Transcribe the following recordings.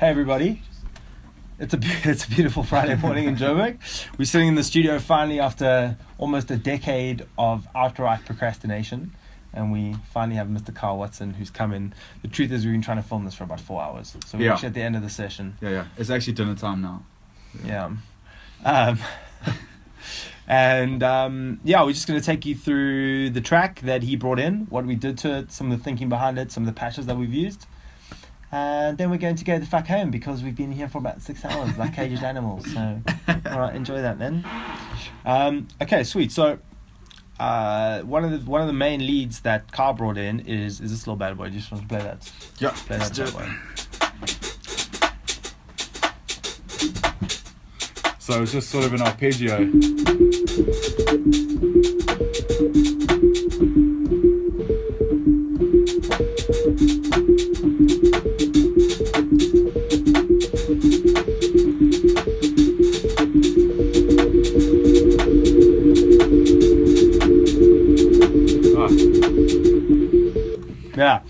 Hey everybody, it's a beautiful Friday morning in Joburg. We're sitting in the studio finally after almost a decade of outright procrastination, and we finally have Mr. Carl Watson who's come in. The truth is we've been trying to film this for about 4 hours, so we're actually at the end of the session. Yeah, it's actually dinner time now. We're just going to take you through the track that he brought in, what we did to it, some of the thinking behind it, some of the patches that we've used. And then we're going to go the fuck home because we've been here for about 6 hours like caged animals. So, all right, enjoy that then. Okay, sweet. So, one of the main leads that Carl brought in is this little bad boy. Do you just want to play that? Yeah, play that bad boy. So it's just sort of an arpeggio.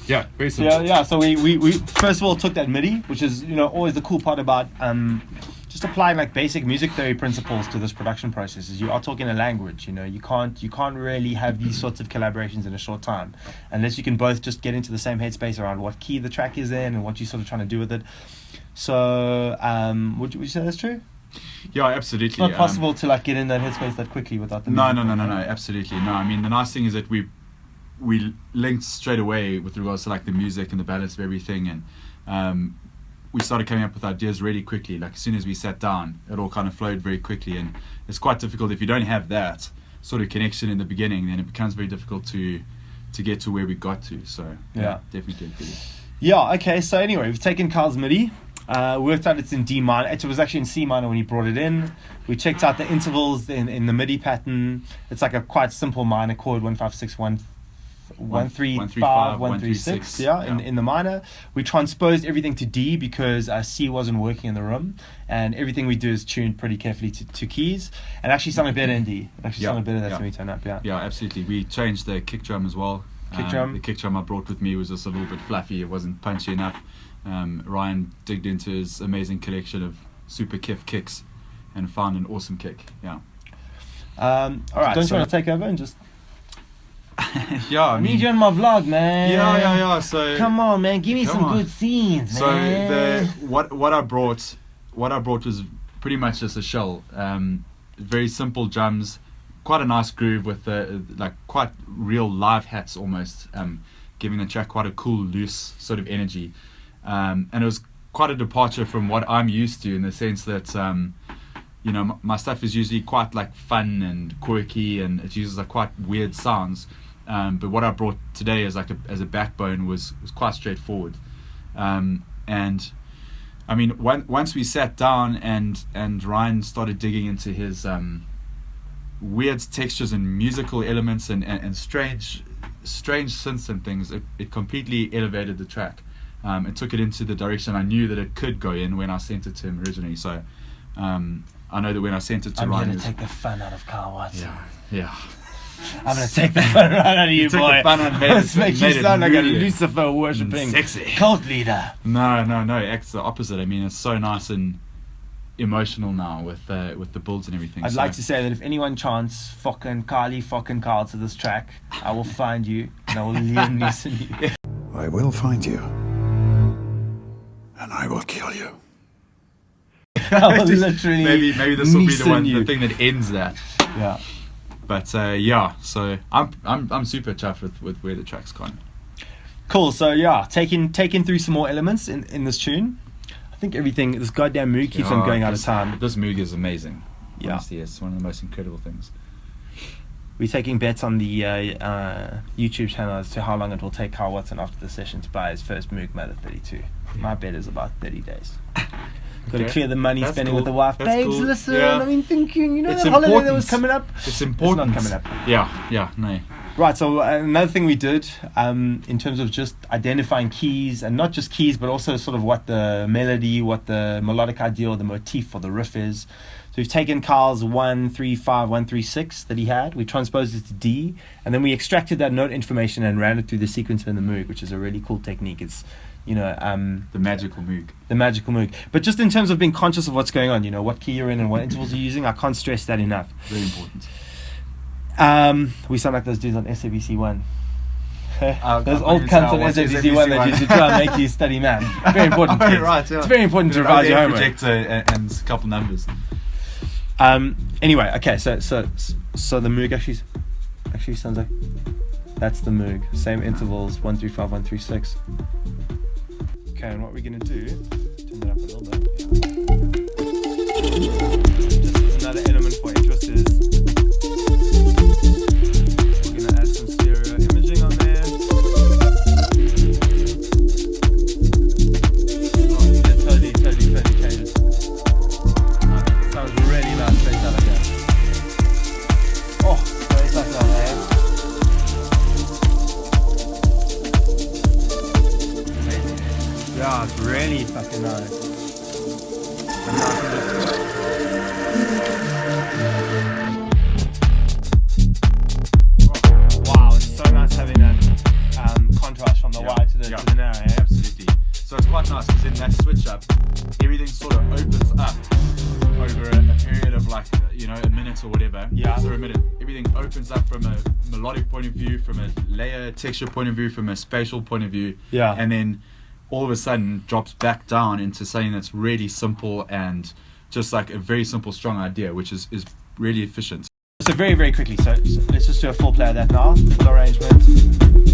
Yeah, very simple. Yeah. So we first of all took that MIDI, which is always the cool part about just applying like basic music theory principles to this production process. Is you are talking a language. You can't really have these sorts of collaborations in a short time unless you can both just get into the same headspace around what key the track is in and what you're sort of trying to do with it. So would you say that's true? Yeah, absolutely. It's not possible to like get in that headspace that quickly without the music. No, absolutely. No, I mean the nice thing is that we linked straight away with regards to like the music and the balance of everything, and we started coming up with ideas really quickly. Like as soon as we sat down, it all kind of flowed very quickly, and it's quite difficult if you don't have that sort of connection in the beginning, then it becomes very difficult to get to where we got to. So yeah, definitely. Yeah, okay, so anyway, we've taken Carl's MIDI, worked out it's in D minor. It was actually in C minor when he brought it in. We checked out the intervals in the MIDI pattern. It's like a quite simple minor chord, 1 5 6 1 1 3 5 1 3 6. In the minor. We transposed everything to D because C wasn't working in the room, and everything we do is tuned pretty carefully to keys, and actually sounded better in D. It actually sounded better that's when we turn up. Yeah, absolutely. We changed the kick drum as well. The kick drum I brought with me was just a little bit fluffy. It wasn't punchy enough. Ryan digged into his amazing collection of super kiff kicks and found an awesome kick. Yeah. All right. Don't you want to take over and just? I need you on my vlog, man. Yeah. So come on, man, give me some good scenes, man. So what I brought was pretty much just a shell. Very simple drums, quite a nice groove with like quite real live hats almost, giving the track quite a cool loose sort of energy. And it was quite a departure from what I'm used to in the sense that my stuff is usually quite like fun and quirky, and it uses like quite weird sounds. But what I brought today as a backbone was quite straightforward. And I mean, once we sat down and Ryan started digging into his weird textures and musical elements and strange synths and things, it completely elevated the track. It took it into the direction I knew that it could go in when I sent it to him originally. So I know that when I sent it to Ryan, I'm going to take the fun out of Carl Watson. Yeah. I'm going to take the fun right out of you, boy. Took the fun and Let's make you sound like a Lucifer worshipping sexy cult leader. No. It's the opposite. I mean, it's so nice and emotional now with the builds and everything. I'd like to say that if anyone chants fucking Carl to this track, I will find you and I will Liam Neeson you. I will find you and I will kill you. I will literally maybe this will be the thing that ends that. Yeah. But so I'm super chuffed with where the track's gone. Cool. So taking through some more elements in this tune. I think this goddamn Moog keeps on going out of time. This Moog is amazing. Yeah. Honestly, it's one of the most incredible things. We're taking bets on the YouTube channel as to how long it will take Carl Watson after the session to buy his first Moog Mother 32. My bet is about 30 days. Got to clear the money spending with the wife. Babes, cool. listen, I've been thinking, that holiday that was coming up? It's important. It's not coming up. Yeah, no. Right, so another thing we did in terms of just identifying keys, and not just keys, but also sort of what the melody, what the melodic idea or the motif or the riff is. So we've taken Carl's 1, 3, 5, 1, 3, 6 that he had, we transposed it to D, and then we extracted that note information and ran it through the sequencer in the Moog, which is a really cool technique. It's, you know, the magical Moog. The magical Moog. But just in terms of being conscious of what's going on, you know, what key you're in and what intervals you're using, I can't stress that enough. Very important. We sound like those dudes on SABC 1. Those Those old cunts on SABC 1 that used to try and make you study math. Very important. Kids. Right, yeah. It's very important to revise your homework. Projector and a couple numbers. Anyway, okay, so the Moog actually sounds like that's the Moog. Same intervals, 1, 3, 5, 1, 3, 6. Okay, and what we're gonna do? Turn that up a little bit. Just as another element for interest is we're gonna add some stereo imaging on there. Oh, yeah, totally changes. Sounds really nice straight out of here. Oh, very nice out there. Yeah, it's really fucking nice. Wow, it's so nice having that contrast from the wide to the narrow. Eh? Absolutely. So it's quite nice because in that switch up, everything sort of opens up over a period of like, you know, a minute or whatever. Yeah. So a minute, everything opens up from a melodic point of view, from a layer texture point of view, from a spatial point of view. Yeah. And then all of a sudden drops back down into something that's really simple and just like a very simple, strong idea, which is really efficient. So very, very quickly, so let's just do a full play of that now, full arrangement.